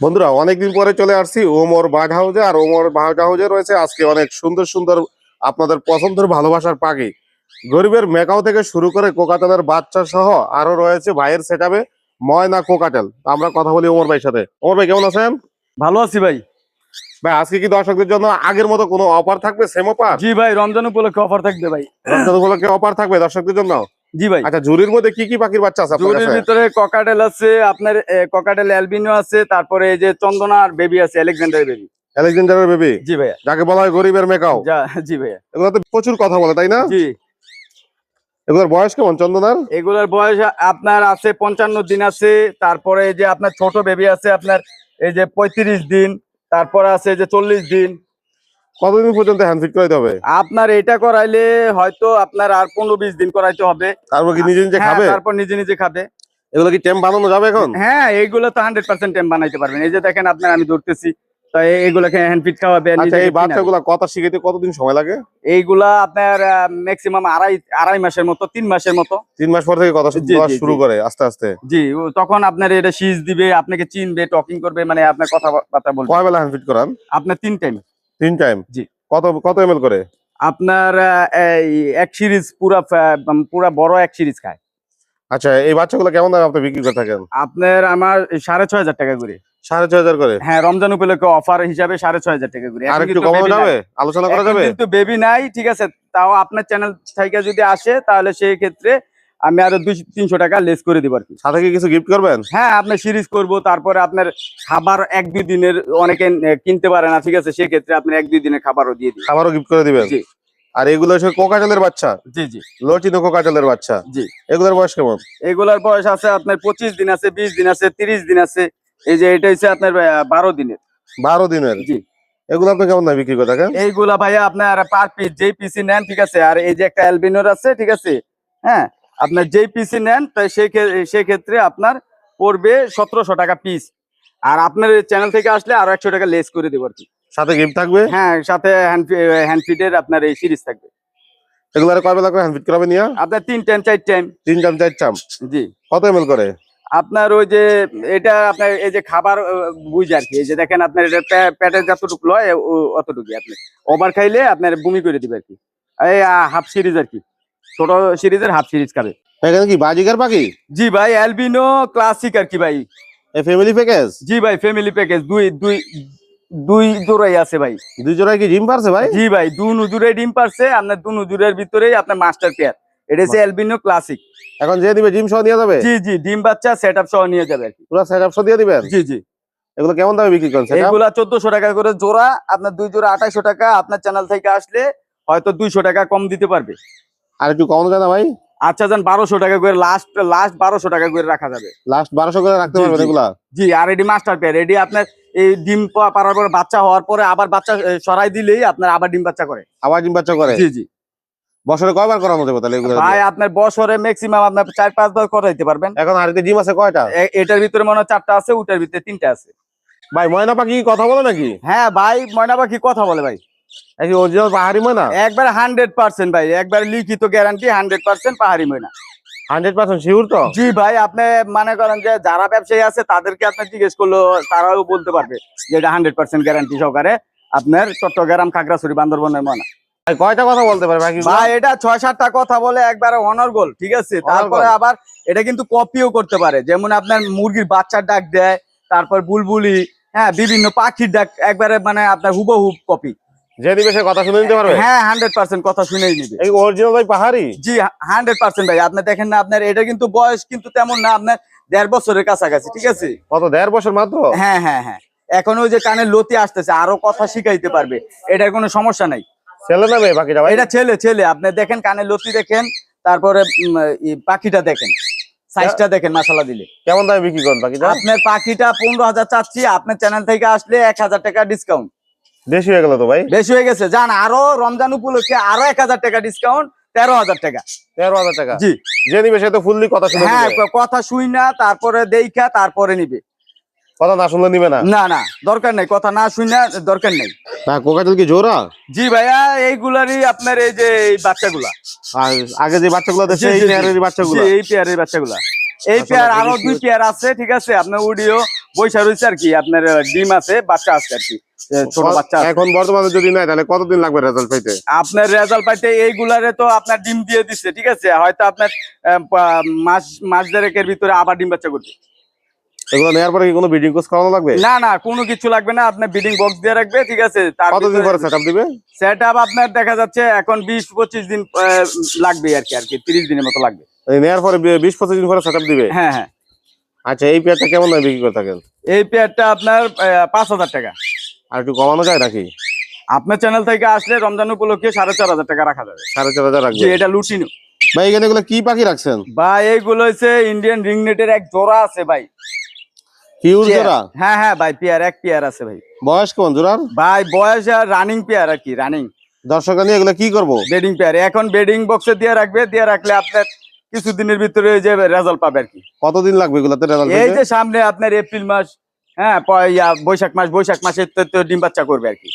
বন্ধুরা অনেকদিন পরে চলে আসছি ওমর বার্ড হাউসে। আর ওমর বার্ড হাউসে রয়েছে আজকে অনেক সুন্দর সুন্দর আপনাদের পছন্দের ভালোবাসার পাখি। গরিবের মেকাও থেকে শুরু করে কোকাটেলের বাচ্চা সহ আরো রয়েছে ভাইয়ের সেটআপে ময়না কোকাটেল। আমরা কথা বলি ওমর ভাইয়ের সাথে। ওমর ভাই কেমন আছেন? ভালো আছি ভাই। ভাই আজকে কি দর্শকদের জন্য আগের মতো কোনো অফার থাকবে? Same offer? জি ভাই, রমজান উপলক্ষে অফার থাকবে ভাই। রমজান উপলক্ষে অফার থাকবে দর্শকদের জন্য? জি ভাই। আচ্ছা, ঝুড়ির মধ্যে কি কি পাখির বাচ্চা আছে আপনার জুরির কাছে? ভিতরে ককাটেল আছে, আপনার ককাটেল অ্যালবিনো আছে, তারপরে এই যে চন্দনা আর বেবি আছে, আলেকজান্ডার বেবি। আলেকজান্ডারের বেবি, জি ভাইয়া। যাকে বলা হয় গরিবের মেকাও। জি ভাইয়া। এগুলো তো প্রচুর কথা বলে, তাই না? জি। এগুলোর বয়স কেমন চন্দনার? এগুলোর বয়স আপনার আছে 55 দিন আছে। তারপরে এই যে আপনার ছোট বেবি আছে আপনার এই যে 35 দিন। তারপরে আছে এই যে 40 দিন। কতদিন পর্যন্ত হ্যান্ড ফিট করাইতে হবে? আপনার এটা করাইলে হয়তো আপনার আর 15-20 দিন করাইতে হবে। তারপর কি নিজে নিজে হ্যাঁ, খাবে? তারপর নিজে নিজে খাবে। এগুলো কি টেম বানানো যাবে এখন? হ্যাঁ, এইগুলো তো 100% টেম বানাইতে পারবেন। এই যে দেখেন আপনার আমি ধরতেছি, তো এইগুলোকে হ্যান্ড ফিট খাওয়াবে। আচ্ছা, এই বাচ্চাগুলা কথা শিখাইতে কতদিন সময় লাগে? এইগুলা আপনার ম্যাক্সিমাম আড়াই মাসের মতো, 3 মাসের মতো। 3 মাস পর থেকে কথা জি, বলা জি, শুরু জি। করে আস্তে আস্তে? জি, তখন আপনার এটা শীষ দিবে, আপনাকে চিনবে, টকিং করবে, মানে আপনার কথাবার্তা বলবে। কয় বেলা হ্যান্ড ফিট করান? আপনার 3 টাইম। 3 টাইম? জি। কত কত এমএল করে? আপনার এই এক সিরিজ পুরা বড় এক সিরিজ খায়। আচ্ছা, এই বাচ্চাগুলো কেমন দামে আপনি বিক্রি করে থাকেন? আপনার আমার 6,500 টাকা করে। 6,500 করে? হ্যাঁ, রমজান উপলক্ষে অফার হিসাবে 6,500 টাকা করে। আর একটু কমানো যাবে? আলোচনা করা যাবে? কিন্তু বেবি নাই, ঠিক আছে। তাও আপনার চ্যানেল থেকে যদি আসে তাহলে সেই ক্ষেত্রে আমি আরো 200-300 টাকা লেস করে দিব আর কি। সাথে কি কিছু গিফট করবেন? হ্যাঁ, আপনার সিরিজ করব, তারপরে আপনার খাবার 1-2 দিনের অনেকে কিনতে পারে না, ঠিক আছে, সেই ক্ষেত্রে আপনি 1-2 দিনের খাবারও দিয়ে দিই। খাবারও গিফট করে দিবেন? জি আর এগুলো হচ্ছে কোকাটেলের বাচ্চা? জি জি লটিনো কোকাটেলের বাচ্চা। জি। এগুলোর বয়স কেমন? এগুলার বয়স আছে আপনার 25 দিন আছে, 20 দিন আছে, 30 দিন আছে। এই যে এটা হচ্ছে আপনার 12 দিনের। 12 দিনের? জি। এগুলো আপনি কেমন দামে বিক্রি করে থাকেন? এইগুলা ভাইয়া আপনার পার পিস যেই পিসি নেন, ঠিক আছে। আর এই যে একটা অ্যালবিনোর আছে, ঠিক আছে। হ্যাঁ, আপনার যেই পিসি নেন তাই সেই ক্ষেত্রে আপনার পড়বে 1700 টাকা পিস। আর আপনার চ্যানেল থেকে আসলে আরো 100 টাকা লেস করে দেবো আর কি। সাথে গিফট থাকবে? হ্যাঁ, সাথে হ্যান্ড ফিডের আপনার এই সিরিজ থাকবে। এগুলার কয় বেলা করে হ্যান্ড ফিট করাবেন নিয়া? আপনার 3 টাইম 4 টাইম। 3 time 4 time? জি। কত এমএল করে? আপনার ওই যে এটা আপনার এই যে খাবার বুঝ আর কি। এই যে দেখেন আপনার এটা পেটের যতটুকু লয় অতটুকুই। আপনি ওভার খাইলে আপনার বমি করে দিবে আর কি। এই হাফ সিরিজ আর কি, ছোট সিরিজের হাফ সিরিজ খাবে। এখানে কি বাজিকার পাখি? জি ভাই, অ্যালবিনো ক্লাসিক আর কি ভাই। এই ফ্যামিলি প্যাকেজ? জি ভাই, ফ্যামিলি প্যাকেজ। দুই জোড়াই আছে ভাই। 2 জোড়ায় কি ডিম পারছে ভাই? জি ভাই, দু নজুরে ডিম পারছে। আপনার দু নজুরের ভিতরেই আপনার মাস্টার পেয়ার। এটা হচ্ছে অ্যালবিনো ক্লাসিক। এখন যে দিবে ডিম সহ নিয়ে যাবে? জি জি, ডিম বাচ্চা সেটআপ সহ নিয়ে যাবে আর কি। পুরো সেটআপ সহ দিয়ে দিবেন? জি জি। এগুলো কেমন দামে বিক্রি করেন সেটআপ? এগুলা 1400 টাকা করে জোড়া। আপনার 2 জোড়া 2800 টাকা। আপনার চ্যানেল থেকে আসলে হয়তো 200 টাকা কম দিতে পারবে। আর একটু কমানো যায় না ভাই? আচ্ছা যান, 1200 টাকা করে লাস্ট 1200 টাকা করে রাখা যাবে। লাস্ট 1200 করে রাখতে জি, পারবেন জি। এগুলা? জি, আর এডি মাস্টার পেয়ার। এডি আপনার এই ডিম পাড়ার পরে বাচ্চা হওয়ার পরে আবার বাচ্চা সরাই দিলেই আপনার আবার ডিম বাচ্চা করে। আবার ডিম বাচ্চা করে? জি জি। বছরে কয়বার করানো যাবে তাহলে এগুলো? ভাই আপনার বছরে ম্যাক্সিমাম আপনার 4-5 বার করাইতে পারবেন। এখন হাড়িতে ডিম আছে কয়টা? এটার ভিতরে মনে হয় 4টা আছে, ওটার ভিতরে 3টা আছে। ভাই ময়না পাখি কি কথা বলে নাকি? হ্যাঁ ভাই, ময়না পাখি কথা বলে ভাই। এই অরিজিনাল পাহাড়ি ময়না? একবার 100% ভাই, একবার লিখিত গ্যারান্টি 100% পাহাড়ি ময়না। 100% শিওর তো? জি ভাই, আপনি মনে করেন যে যারা ব্যবসায়ী আছে তাদেরকে আপনি জিজ্ঞেস করলো তারাও বলতে পারবে যে এটা 100% গ্যারান্টি সহকারে আপনার চট্টগ্রাম, খাগড়াছড়ি, বান্দরবনের ময়না। ভাই কয়টা কথা বলতে পারে পাখি? ভাই এটা 6-7টা কথা বলে, একবারে অনর্গল, ঠিক আছে। তারপরে আবার এটা কিন্তু কপিও করতে পারে। যেমন আপনার মুরগির বাচ্চার ডাক দেয়, তারপর বুলবুলি, হ্যাঁ, বিভিন্ন পাখির ডাক, একবারে মানে আপনার হুবহু কপি। যে দিবে সে কথা শুনে নিতে পারবে? হ্যাঁ, 100% কথা শুনেই নিবে। এই অরিজিনাল ভাই পাহাড়ি? জি, 100% ভাই। আপনি দেখেন না, আপনার এটা কিন্তু বয়স কিন্তু তেমন না, আপনার 1.5 বছরের কাছাকাছি, ঠিক আছে। কত 1.5 বছর মাত্র? হ্যাঁ হ্যাঁ হ্যাঁ। এখন ওই যে কানের লতি আসতেছে, আরো কথা শিখাইতে পারবে, এটার কোনো সমস্যা নাই। ছেলে না মেয়ে পাখিটা ভাই? এটা ছেলে ছেলে। আপনি দেখেন কানের লতি দেখেন, তারপরে পাখিটা দেখেন, সাইজটা দেখেন, মাশাআল্লাহ দিলে। কেমন দামে বিক্রি করেন পাখিটা? আপনার পাখিটা 15,000 চাচ্ছি। আপনার চ্যানেল থেকে আসলে 1000 টাকা ডিসকাউন্ট। বেশি হয়ে গেল তো ভাই? বেশি হয়ে গেছে, জান। আরো রমজান উপলক্ষে আরো 1000 টাকা ডিসকাউন্ট, 13,000 টাকা। 13,000 টাকা? জি। যে নিবে সে তো ফুললি কথা শুনে হ্যাঁ, নিবে? কথা শুই না, তারপরে দেইখা তারপরে নিবে। কথা না শুনলে নিবে না? না না, দরকার নেই, কথা না শুই না, দরকার নেই। না কোকাটেল কি জোড়া? জি ভাইয়া, এইগুলারই আপনার এই যে এই বাচ্চাগুলা। আর আগে যে বাচ্চাগুলো দেশে জি, এই জি, জি। পেয়ারের বাচ্চাগুলো? জি, এই পেয়ারের বাচ্চাগুলা। এই 500 পেয়ার লাখ আরো কেজি 2 পেয়ার আছে, ঠিক আছে, আপনার উডিও বৈশা রয়েছে আর কি, আপনার ডিম আছে, বাচ্চা আছে আর কি, ছোট বাচ্চা আছে। এখন বর্তমানে যদি নাই তাহলে কতদিন লাগবে রেজাল্ট পাইতে? আপনার রেজাল্ট পাইতে এইগুলারে তো আপনার ডিম দিয়ে দিচ্ছে, ঠিক আছে, হয়তো আপনার মাস দেড়েকের ভিতরে আবার ডিম বাচ্চা করবে। এগুলো নেওয়ার পরে কি কোনো ব্রিডিং কোর্স করানো লাগবে? না না, কোনো কিছু লাগবে না, আপনার ব্রিডিং বক্স দিয়ে রাখবে, ঠিক আছে। কতদিন পরে সেটআপ দিবে? সেট আপ আপনার দেখা যাচ্ছে এখন 20-25 দিন লাগবে আর কি 30 দিনের মতো লাগবে। এই নেওয়ার পরে 20-25 দিন পরে সেটআপ দিবে? হ্যাঁ হ্যাঁ। আচ্ছা, এই পেয়ারটা কেমন দামে বিক্রি করে থাকেন? এই পেয়ারটা আপনার 5,000 টাকা। আর একটু কমানো যায় নাকি? আপনার চ্যানেল থেকে আসলে রমজান উপলক্ষে 4,500 টাকা রাখা যাবে। 4,500 রাখবে? জি, এটা লুটিনো ভাই। এখানে এগুলো কি পাখি রাখছেন ভাই? এইগুলো হচ্ছে ইন্ডিয়ান রিংনেটের এক জোড়া আছে ভাই। পিওর জোড়া? হ্যাঁ হ্যাঁ ভাই, এক পেয়ার আছে ভাই। বয়স কোন জোড়ার? ভাই বয়স আর রানিং পেয়ার আর কি, রানিং। দর্শক নিয়ে এগুলো কি করব? বেডিং পেয়ার এখন বেডিং বক্সে দিয়ে রাখবে, দিয়ে রাখলে আপনার কিছুদিনের ভিতরে যে রেজাল্ট পাবে আর কি। কতদিন লাগবে এগুলাতে রেজাল্ট এই পেতে? যে সামনে আপনার এপ্রিল মাস, হ্যাঁ বৈশাখ মাসে তো ডিম বাচ্চা করবে আর কি।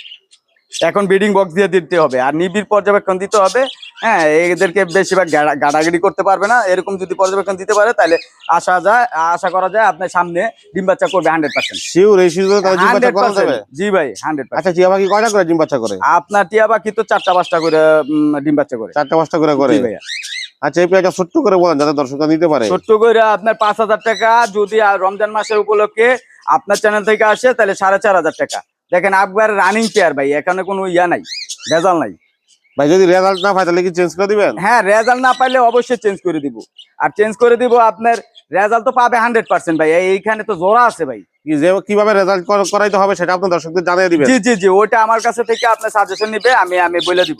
এখন ব্রিডিং বক্স দিয়ে দিতে হবে আর নিবিড় পর্যবেক্ষণ দিতে হবে। হ্যাঁ, এদেরকে বেশিরভাগ গাড়াগাড়ি করতে পারবে না, এরকম যদি পর্যবেক্ষণ দিতে পারে তাহলে আশা করা যায় আপনার সামনে ডিম বাচ্চা করবে 100%। শিওর এই সিজনে তাহলে ডিম বাচ্চা করা যাবে? জি ভাই 100%। আচ্ছা, টিয়া পাখি কয়টা করে ডিম বাচ্চা করে? আপনার টিয়া পাখি তো 4টা-5টা করে ডিম বাচ্চা করে। 4টা-5টা করে করে? জি ভাইয়া। আচ্ছা, এই পেয়ারটা ছোট্ট করে বলেন যাতে দর্শকরা নিতে পারে। ছোট্ট করে আপনার 5,000 টাকা, যদি আর রমজান মাসের উপলক্ষে আপনার চ্যানেল থেকে আসে তাহলে 4,500 টাকা। দেখেন একবার রানিং পেয়ার ভাই, এখানে কোনো নাই, ভেজাল নাই ভাই। যদি রেজাল্ট না পায় তাহলে কি চেঞ্জ করে দিবেন? হ্যাঁ, রেজাল্ট না পাইলে অবশ্যই চেঞ্জ করে দিব। আর চেঞ্জ করে দিব আপনার রেজাল্ট তো পাবে 100% ভাই। এইখানে তো জোড়া আছে ভাই। কিভাবে রেজাল্ট করাইতে হবে সেটা আপনার দর্শকদের জানিয়ে দিবেন? জি জি জি, ওটা আমার কাছে থেকে আপনার সাজেশন নিবে, আমি বলে দিব।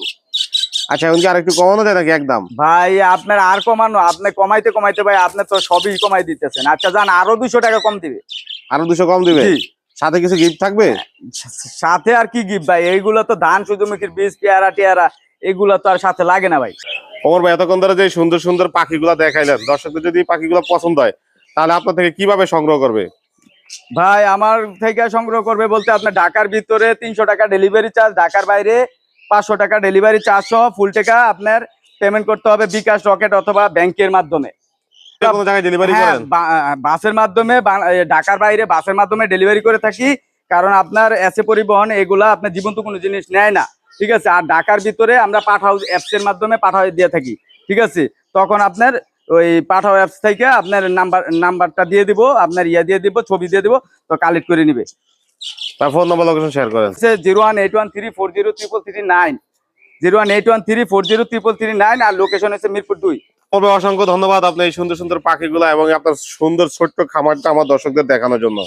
আচ্ছা, এখন কি আর একটু কমানো যায় নাকি একদম? ভাই আপনার আর কমানো, আপনি কমাইতে কমাইতে ভাই আপনার তো সবই কমাই দিতেছেন। আচ্ছা যান, আরো 200 টাকা কম দিবে। আরো 200 কম দিবে? জি। সাথে কিছু গিফট থাকবে? সাথে আর কি গিফট ভাই? এইগুলো তো ধান, সূর্যমুখীর বীজ, পেয়ারা টিয়ারা, এগুলো তো আর সাথে লাগে না ভাই। ওমর ভাই, এতক্ষণ ধরে যে সুন্দর সুন্দর পাখিগুলো দেখাইলেন, দর্শকদের যদি পাখিগুলো পছন্দ হয় তাহলে আপনার থেকে কিভাবে সংগ্রহ করবে? ভাই আমার থেকে সংগ্রহ করবে বলতে আপনার ঢাকার ভিতরে 300 টাকা ডেলিভারি চার্জ, ঢাকার বাইরে 500 টাকা ডেলিভারি চার্জ সহ ফুল টাকা আপনার পেমেন্ট করতে হবে বিকাশ, রকেট অথবা ব্যাংকের মাধ্যমে। কোনো জায়গায় ডেলিভারি হ্যাঁ, করেন? বাসের মাধ্যমে, ঢাকার বাইরে বাসের মাধ্যমে ডেলিভারি করে থাকি। কারণ আপনার এসে পরিবহন এগুলা আপনার জীবন্ত কোনো জিনিস নেয় না, ঠিক আছে। আর ঢাকার ভিতরে আমরা পাঠাও অ্যাপস এর মাধ্যমে পাঠাও দিয়ে থাকি, ঠিক আছে। তখন আপনার ওই পাঠাও অ্যাপস থেকে আপনার নাম্বারটা দিয়ে দিব, আপনার দিয়ে দিব, ছবি দিয়ে দিব, তো কালেক্ট করে নিবে। তার ফোন নম্বর, লোকেশন শেয়ার করেন। 01813403339, 01813403339, আর লোকেশন হচ্ছে মিরপুর 2। অসংখ্য ধন্যবাদ আপনি এই সুন্দর সুন্দর পাখিগুলো এবং আপনার সুন্দর ছোট্ট খামারটা আমার দর্শকদের দেখানোর জন্য।